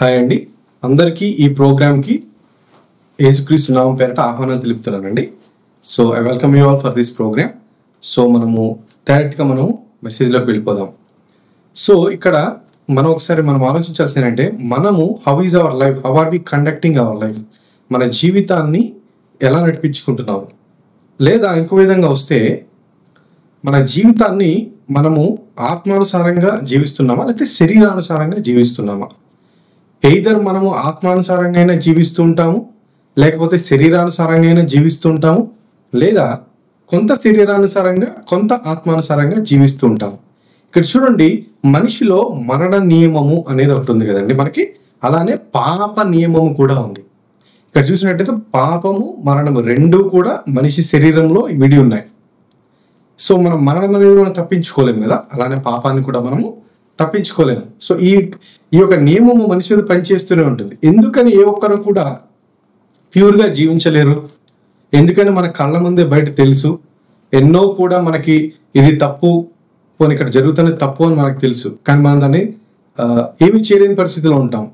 Hi అండి, అందరికీ ఈ ప్రోగ్రామ్కి యేసుక్రీస్తు నామం పేరట ఆహ్వానం తెలుపుతున్నానండి. So I welcome you all for this program. So మనము డైరెక్ట్గా మెసేజ్లోకి వెళ్ళిపోదాం. సో ఇక్కడ మనం ఆలోచించాల్సి ఏంటంటే, మనము how is our life, how are we conducting our life, మన జీవితాన్ని ఎలా నడిపించుకుంటున్నాము, లేదా ఇంకో విధంగా వస్తే మన జీవితాన్ని మనము ఆత్మానుసారంగా జీవిస్తున్నామా లేకపోతే శరీరానుసారంగా జీవిస్తున్నామా? ఎయిదర్ మనము ఆత్మానుసారంగా అయినా జీవిస్తూ ఉంటాము, లేకపోతే శరీరానుసారంగా అయినా జీవిస్తూ ఉంటాము, లేదా కొంత శరీరానుసారంగా కొంత ఆత్మానుసారంగా జీవిస్తూ ఉంటాము. ఇక్కడ చూడండి, మనిషిలో మరణ నియమము అనేది ఒకటి ఉంది కదండి మనకి. అలానే పాప నియమము కూడా ఉంది. ఇక్కడ చూసినట్టయితే పాపము మరణము రెండూ కూడా మనిషి శరీరంలో విడి ఉన్నాయి. సో మనం మరణం అనేది మనం తప్పించుకోలేము కదా, అలానే పాపాన్ని కూడా మనము తప్పించుకోలేము. సో ఈ యొక్క నియమము మనిషి మీద పనిచేస్తూనే ఉంటుంది. ఎందుకని ఏ ఒక్కరు కూడా ప్యూర్గా జీవించలేరు? ఎందుకని మన కళ్ళ ముందే బయట తెలుసు, ఎన్నో కూడా మనకి ఇది తప్పు, పోనీ ఇక్కడ జరుగుతున్నది తప్పు అని మనకు తెలుసు, కానీ మనం దాన్ని ఏమి చేయలేని పరిస్థితిలో ఉంటాం.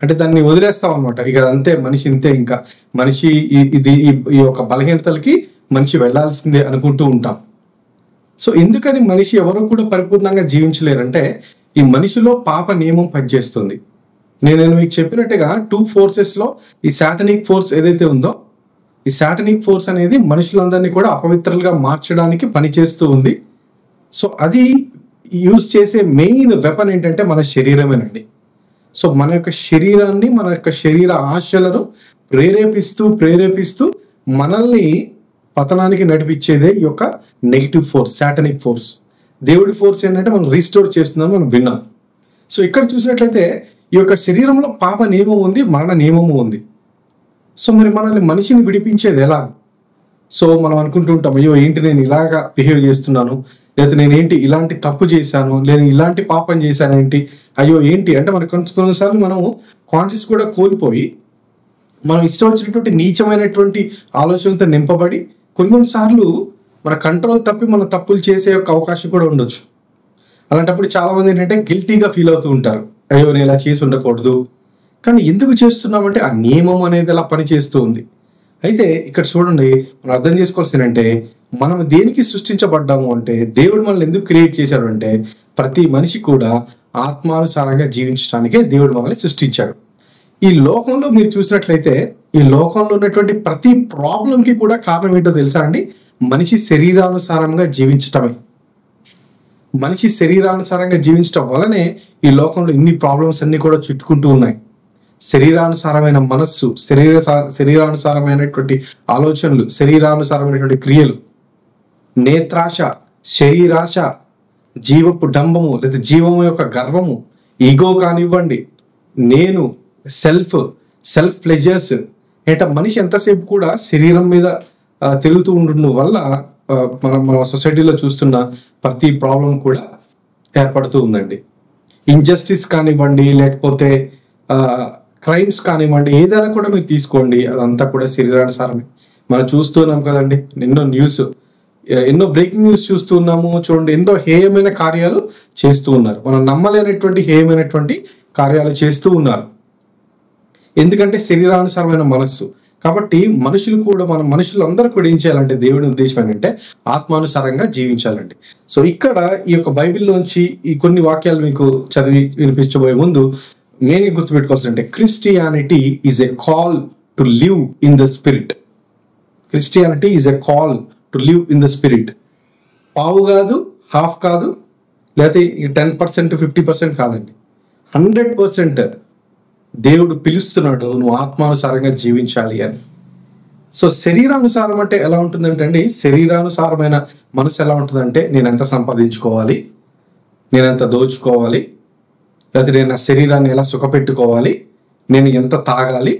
అంటే దాన్ని వదిలేస్తాం అనమాట. ఇక అంతే, మనిషి ఇంతే, ఇంకా మనిషి ఈ యొక్క బలహీనతలకి మనిషి వెళ్లాల్సిందే అనుకుంటూ ఉంటాం. సో ఎందుకని మనిషి ఎవరు కూడా పరిపూర్ణంగా జీవించలేరంటే, ఈ మనిషిలో పాప నియమం పనిచేస్తుంది. నేను మీకు చెప్పినట్టుగా 2 ఫోర్సెస్లో ఈ సాటనిక్ ఫోర్స్ ఏదైతే ఉందో, ఈ సాటనిక్ ఫోర్స్ అనేది మనుషులందరినీ కూడా అపవిత్రులుగా మార్చడానికి పనిచేస్తూ ఉంది. సో అది యూజ్ చేసే మెయిన్ వెపన్ ఏంటంటే మన శరీరమేనండి. సో మన యొక్క శరీరాన్ని, మన యొక్క శరీర ఆశలను ప్రేరేపిస్తూ మనల్ని పతనానికి నడిపించేదే ఈ యొక్క నెగిటివ్ ఫోర్స్, సాటనిక్ ఫోర్స్. దేవుడి ఫోర్స్ ఏంటంటే మనం రీస్టోర్ చేస్తుందని మనం విన్నాం. సో ఇక్కడ చూసినట్లయితే ఈ యొక్క శరీరంలో పాప నియమం ఉంది, మరణ నియమము ఉంది. సో మరి మనల్ని మనిషిని విడిపించేది ఎలా? సో మనం అనుకుంటూ ఉంటాం, అయ్యో ఏంటి నేను ఇలాగా బిహేవ్ చేస్తున్నాను, లేదా నేనేంటి ఇలాంటి తప్పు చేశాను, లేదా ఇలాంటి పాపం చేశాను ఏంటి, అయ్యో ఏంటి అంటే మనకు కొన్నిసార్లు మనము కాన్షియస్ కూడా కోల్పోయి మనం ఇష్టం వచ్చినటువంటి నీచమైనటువంటి ఆలోచనలతో నింపబడి కొన్నిసార్లు మన కంట్రోల్ తప్పి మన తప్పులు చేసే యొక్క అవకాశం కూడా ఉండొచ్చు. అలాంటప్పుడు చాలా మంది ఏంటంటే గిల్టీగా ఫీల్ అవుతూ ఉంటారు, అయ్యో నేను ఇలా చేసి ఉండకూడదు. కానీ ఎందుకు చేస్తున్నామంటే ఆ నియమం అనేది అలా పనిచేస్తూ ఉంది. అయితే ఇక్కడ చూడండి, మనం అర్థం చేసుకోవాల్సింది అంటే, మనం దేనికి సృష్టించబడ్డాము అంటే, దేవుడు మనల్ని ఎందుకు క్రియేట్ చేశాడు అంటే, ప్రతి మనిషి కూడా ఆత్మానుసారంగా జీవించడానికే దేవుడు మనల్ని సృష్టించాడు. ఈ లోకంలో మీరు చూసినట్లయితే, ఈ లోకంలో ఉన్నటువంటి ప్రతి ప్రాబ్లంకి కూడా కారణం ఏంటో తెలుసా అండి? మనిషి శరీరానుసారంగా జీవించటమే. మనిషి శరీరానుసారంగా జీవించటం వలనే ఈ లోకంలో ఇన్ని ప్రాబ్లమ్స్ అన్ని కూడా చుట్టుకుంటూ ఉన్నాయి. శరీరానుసారమైన మనస్సు, శరీరానుసారమైనటువంటి ఆలోచనలు, శరీరానుసారమైనటువంటి క్రియలు, నేత్రాశ, శరీరాశ, జీవపు డంబము లేదా జీవము యొక్క గర్వము, ఈగో కానివ్వండి, నేను, సెల్ఫ్ ప్లెజర్స్. మనిషి ఎంతసేపు కూడా శరీరం మీద తిరుగుతూ ఉండడం వల్ల మన సొసైటీలో చూస్తున్న ప్రతి ప్రాబ్లం కూడా ఏర్పడుతూ ఉందండి. ఇంజస్టిస్ కానివ్వండి, లేకపోతే క్రైమ్స్ కానివ్వండి, ఏదైనా కూడా మీరు తీసుకోండి, అదంతా కూడా శరీరానుసారమే. మనం చూస్తున్నాం కదండి, ఎన్నో బ్రేకింగ్ న్యూస్ చూస్తూ ఉన్నాము. చూడండి, ఎన్నో హేయమైన కార్యాలు చేస్తూ ఉన్నారు. మనం నమ్మలేనటువంటి హేయమైనటువంటి కార్యాలు చేస్తూ ఉన్నారు. ఎందుకంటే శరీరానుసారమైన మనస్సు. కాబట్టి మనుషులందరూ కూడా ఏం చేయాలంటే, దేవుడి ఉద్దేశం ఏంటంటే ఆత్మానుసారంగా జీవించాలండి. సో ఇక్కడ ఈ యొక్క బైబిల్లోంచి ఈ కొన్ని వాక్యాలు మీకు చదివి వినిపించబోయే ముందు మెయిన్గా గుర్తుపెట్టుకోవాల్సిందంటే, Christianity is a call to live in the spirit. Christianity is a call to live in the spirit. పావు కాదు, హాఫ్ కాదు, లేకపోతే 10%, 50% కాదండి, 100% దేవుడు పిలుస్తున్నాడు, నువ్వు ఆత్మానుసారంగా జీవించాలి అని. సో శరీరానుసారం అంటే ఎలా ఉంటుందంటే అండి, శరీరానుసారమైన మనసు ఎలా ఉంటుందంటే, నేను ఎంత సంపాదించుకోవాలి, నేను ఎంత దోచుకోవాలి, లేకపోతే నేను నా శరీరాన్ని ఎలా సుఖపెట్టుకోవాలి, నేను ఎంత తాగాలి,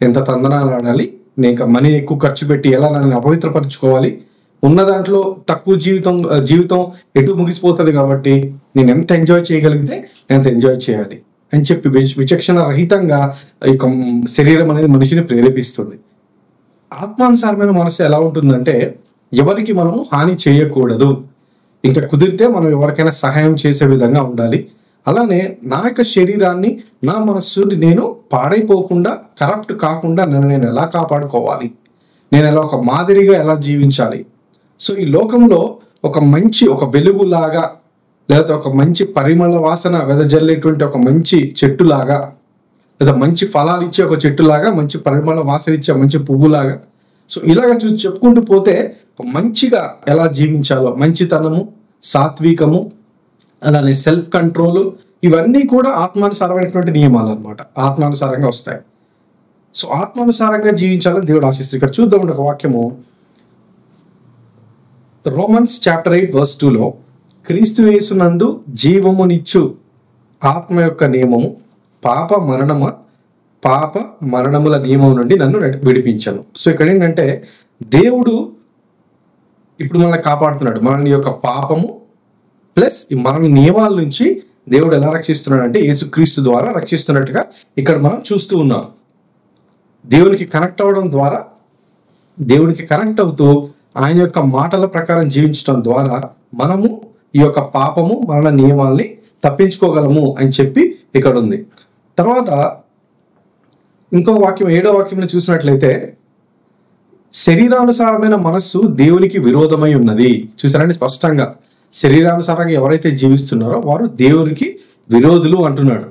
ఎంత తందనాలు ఆడాలి, నేను మనీ ఎక్కువ ఖర్చు పెట్టి ఎలా నన్ను అపవిత్రపరచుకోవాలి, ఉన్న దాంట్లో తక్కువ జీవితం ఎటు ముగిసిపోతుంది, కాబట్టి నేను ఎంత ఎంజాయ్ చేయగలిగితే నేను ఎంత ఎంజాయ్ చేయాలి అని చెప్పి విచక్షణ రహితంగా ఈ శరీరం అనేది మనిషిని ప్రేరేపిస్తుంది. ఆత్మానుసారమైన మనసు ఎలా ఉంటుందంటే, ఎవరికి మనము హాని చేయకూడదు, ఇంకా కుదిరితే మనం ఎవరికైనా సహాయం చేసే విధంగా ఉండాలి, అలానే నా యొక్క శరీరాన్ని, నా మనస్సుని నేను పాడైపోకుండా, కరప్ట్ కాకుండా నన్ను నేను ఎలా కాపాడుకోవాలి, నేను ఎలా ఒక మాదిరిగా ఎలా జీవించాలి. సో ఈ లోకంలో ఒక వెలుగులాగా, లేదా ఒక మంచి పరిమళ వాసన వెదజల్లేటువంటి ఒక మంచి చెట్టులాగా, లేదా మంచి ఫలాలు ఇచ్చే ఒక చెట్టులాగా, మంచి పరిమళ వాసన ఇచ్చే మంచి పువ్వులాగా, సో ఇలాగ చెప్పుకుంటూ పోతే మంచిగా ఎలా జీవించాలో, మంచితనము, సాత్వికము, అలానే సెల్ఫ్ కంట్రోల్, ఇవన్నీ కూడా ఆత్మానుసారమైనటువంటి నియమాలు అనమాట. ఆత్మానుసారంగా వస్తాయి. సో ఆత్మానుసారంగా జీవించాలని దేవుడు ఆశిస్తారు. ఇక్కడ చూద్దాం ఒక వాక్యము, రోమన్స్ చాప్టర్ 8 verse 2లో, క్రీస్తు యేసునందు జీవమునిచ్చు ఆత్మ యొక్క నియమము పాప మరణముల నియమం నుండి నన్ను విడిపించను. సో ఇక్కడ ఏంటంటే దేవుడు ఇప్పుడు మనల్ని కాపాడుతున్నాడు. మనల్ని యొక్క పాపము ప్లస్ మన నియమాల నుంచి దేవుడు ఎలా రక్షిస్తున్నాడు అంటే యేసుక్రీస్తు ద్వారా రక్షిస్తున్నట్టుగా ఇక్కడ మనం చూస్తూ ఉన్నాం. దేవునికి కనెక్ట్ అవ్వడం ద్వారా, దేవునికి కనెక్ట్ అవుతూ ఆయన యొక్క మాటల ప్రకారం జీవించడం ద్వారా మనము ఈ యొక్క పాపము మరణ నియమాల్ని తప్పించుకోగలము అని చెప్పి ఇక్కడ ఉంది. తర్వాత ఇంకో వాక్యం, 7వ వాక్యంలో చూసినట్లయితే, శరీరానుసారమైన మనస్సు దేవునికి విరోధమై ఉన్నది. చూసారండి స్పష్టంగా, శరీరానుసారంగా ఎవరైతే జీవిస్తున్నారో వారు దేవునికి విరోధులు అంటున్నాడు.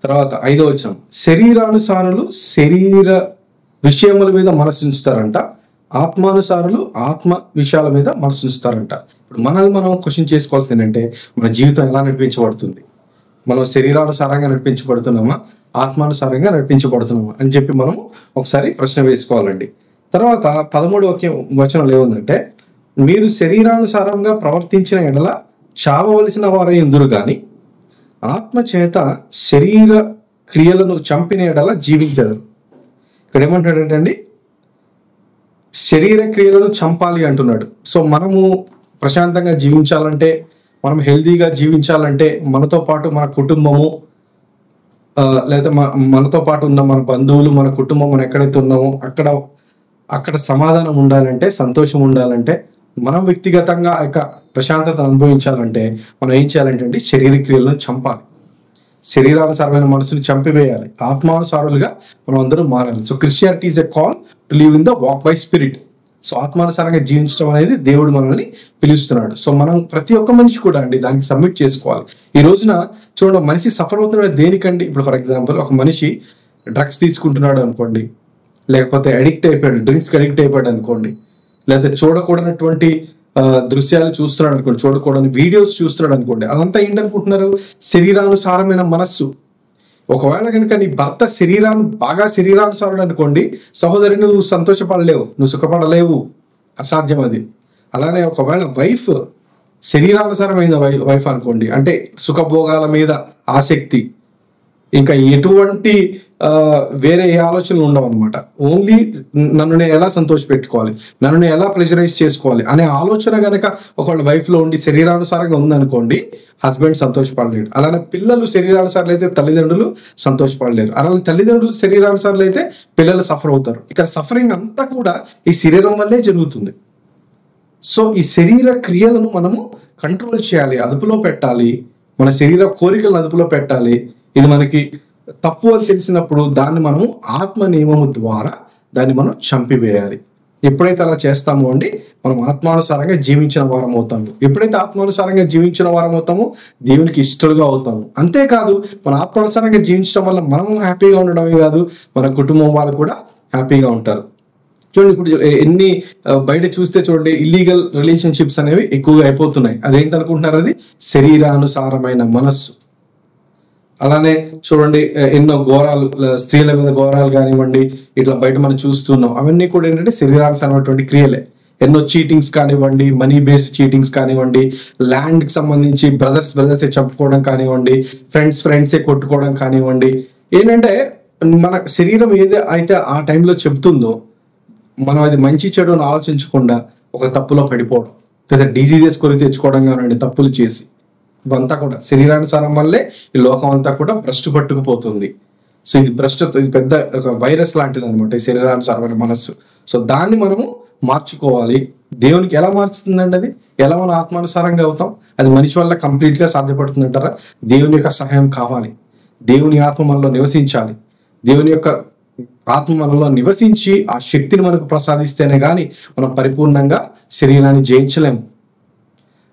తర్వాత 5వ వచనం, శరీరానుసారులు శరీర విషయముల మీద మనసు ఉంచుతారంట, ఆత్మానుసారులు ఆత్మ విషయాల మీద మనసు ఉంచుతారంట. ఇప్పుడు మనల్ని మనం క్వశ్చన్ చేసుకోవాల్సింది ఏంటంటే, మన జీవితం ఎలా నడిపించబడుతుంది? మనం శరీరానుసారంగా నడిపించబడుతున్నామా, ఆత్మానుసారంగా నడిపించబడుతున్నామా అని చెప్పి మనం ఒకసారి ప్రశ్న వేసుకోవాలండి. తర్వాత 13వ వచనంలో ఏముందంటే, మీరు శరీరానుసారంగా ప్రవర్తించిన ఎడల చావవలసిన వారై ఉందురు గాని ఆత్మ చేత శరీర క్రియలను చంపిన ఎడల జీవించరు. ఇక్కడ ఏమంటాడంటే అండి, శరీర క్రియలను చంపాలి అంటున్నాడు. సో మనము ప్రశాంతంగా జీవించాలంటే, మనం హెల్తీగా జీవించాలంటే, మనతో పాటు మన కుటుంబము, లేదా మనతో పాటు ఉన్న మన బంధువులు, మన కుటుంబం, మనం ఎక్కడైతే ఉన్నామో అక్కడ సమాధానం ఉండాలంటే, సంతోషం ఉండాలంటే, మనం వ్యక్తిగతంగా ఆ యొక్క ప్రశాంతత అనుభవించాలంటే మనం ఏం చేయాలంటే శరీర క్రియలను చంపాలి. శరీరానుసారమైన మనసుని చంపివేయాలి. ఆత్మానుసారులుగా మనం అందరూ మారాలి. So Christianity is a call to live in the walk by spirit. So ఆత్మానుసారంగా జీవించడం అనేది దేవుడు మనల్ని పిలుస్తున్నాడు. సో మనం ప్రతి ఒక్క మనిషి కూడా అండి దానికి సబ్మిట్ చేసుకోవాలి. ఈ రోజున చూడండి, మనిషి సఫర్ అవుతున్నాడు దేనికండి? ఇప్పుడు ఫర్ ఎగ్జాంపుల్ ఒక మనిషి డ్రగ్స్ తీసుకుంటున్నాడు అనుకోండి, లేకపోతే డ్రింక్స్కి అడిక్ట్ అయిపోయాడు అనుకోండి, లేదా చూడకూడనటువంటి దృశ్యాలు చూస్తున్నాడు అనుకోండి, చూడకూడని వీడియోస్ చూస్తున్నాడు అనుకోండి, అదంతా ఏంటనుకుంటున్నారు? శరీరానుసారమైన మనస్సు. ఒకవేళ కనుక నీ భర్త బాగా శరీరానుసారుడు అనుకోండి, సహోదరి నువ్వు సంతోషపడలేవు, నువ్వు సుఖపడలేవు, అసాధ్యం అది. అలానే ఒకవేళ వైఫ్ శరీరానుసారమైన వైఫ్ అనుకోండి, అంటే సుఖభోగాల మీద ఆసక్తి, ఇంకా ఎటువంటి వేరే ఏ ఆలోచనలు ఉండవు అనమాట. ఓన్లీ నన్ను నేను ఎలా సంతోష పెట్టుకోవాలి, నన్ను నేను ఎలా ప్లెజరైజ్ చేసుకోవాలి అనే ఆలోచన కనుక ఒకవేళ వైఫ్లో ఉండి శరీరానుసారంగా ఉందనుకోండి, హస్బెండ్ సంతోషపడలేడు. అలానే పిల్లలు శరీరానుసారులు అయితే తల్లిదండ్రులు సంతోషపడలేరు. అలానే తల్లిదండ్రులు శరీరానుసారులు అయితే పిల్లలు సఫర్ అవుతారు. ఇక్కడ సఫరింగ్ అంతా కూడా ఈ శరీరం వల్లే జరుగుతుంది. సో ఈ శరీర క్రియలను మనము కంట్రోల్ చేయాలి, అదుపులో పెట్టాలి, మన శరీర కోరికలను అదుపులో పెట్టాలి. ఇది మనకి తప్పు అని తెలిసినప్పుడు దాన్ని మనము ఆత్మ నియమము ద్వారా దాన్ని మనం చంపివేయాలి. ఎప్పుడైతే అలా చేస్తామో అండి, మనం ఆత్మానుసారంగా జీవించిన వారం అవుతాము. ఎప్పుడైతే ఆత్మానుసారంగా జీవించిన వారం అవుతామో దేవునికి ఇష్టలుగా అవుతాము. అంతేకాదు, మన ఆత్మానుసారంగా జీవించడం వల్ల మనము హ్యాపీగా ఉండడమే కాదు, మన కుటుంబం వాళ్ళు కూడా హ్యాపీగా ఉంటారు. చూడండి, ఇప్పుడు ఎన్ని బయట చూస్తే చూడండి, ఇల్లీగల్ రిలేషన్షిప్స్ అనేవి ఎక్కువగా అయిపోతున్నాయి. అదేంటనుకుంటున్నారు? అది శరీరానుసారమైన మనస్సు. అలానే చూడండి, ఎన్నో ఘోరాలు, స్త్రీల మీద ఘోరాలు కానివ్వండి, ఇట్లా బయట మనం చూస్తున్నాం. అవన్నీ కూడా ఏంటంటే శరీరానుసారమైనటువంటి క్రియలే. ఎన్నో చీటింగ్స్ కానివ్వండి, మనీ బేస్డ్ చీటింగ్స్ కానివ్వండి, ల్యాండ్కి సంబంధించి బ్రదర్సే చంపుకోవడం కానివ్వండి, ఫ్రెండ్సే కొట్టుకోవడం కానివ్వండి. ఏంటంటే మన శరీరం అయితే ఆ టైంలో చెప్తుందో మనం అది మంచి చెడు అని ఆలోచించకుండా ఒక తప్పులో పడిపోవడం, లేదా డిజీజెస్ కొని తెచ్చుకోవడం కానివ్వండి, తప్పులు చేసి, ఇవంతా కూడా శరీరానుసారం వల్లే ఈ లోకం అంతా కూడా భ్రష్టు పట్టుకుపోతుంది. సో ఇది పెద్ద ఒక వైరస్ లాంటిది అనమాట, ఈ శరీరానుసారమైన మనస్సు. సో దాన్ని మనము మార్చుకోవాలి. దేవునికి ఎలా మార్చుతుందండి అది? ఎలా మనం ఆత్మానుసారంగా అవుతాం? అది మనిషి వల్ల కంప్లీట్గా సాధ్యపడుతుందంటారా? దేవుని యొక్క సహాయం కావాలి. దేవుని ఆత్మ మనలో నివసించాలి. దేవుని యొక్క ఆత్మ మనలో నివసించి ఆ శక్తిని మనకు ప్రసాదిస్తేనే కానీ మనం పరిపూర్ణంగా శరీరాన్ని జయించలేము.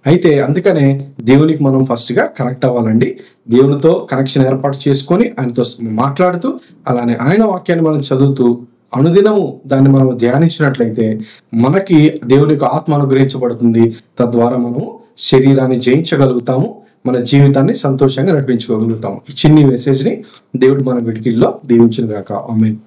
అయితే అందుకనే దేవునికి మనం ఫస్ట్గా కనెక్ట్ అవ్వాలండి. దేవునితో కనెక్షన్ ఏర్పాటు చేసుకొని ఆయనతో మాట్లాడుతూ, అలానే ఆయన వాక్యాన్ని మనం చదువుతూ అనుదినము దాన్ని మనం ధ్యానించినట్లయితే మనకి దేవుని యొక్క ఆత్మ అనుగ్రహించబడుతుంది. తద్వారా మనము శరీరాన్ని జయించగలుగుతాము, మన జీవితాన్ని సంతోషంగా నడిపించుకోగలుగుతాము. ఈ చిన్ని మెసేజ్ని దేవుడు మన విడికిల్లో దీవించును గాక. ఆమేన్.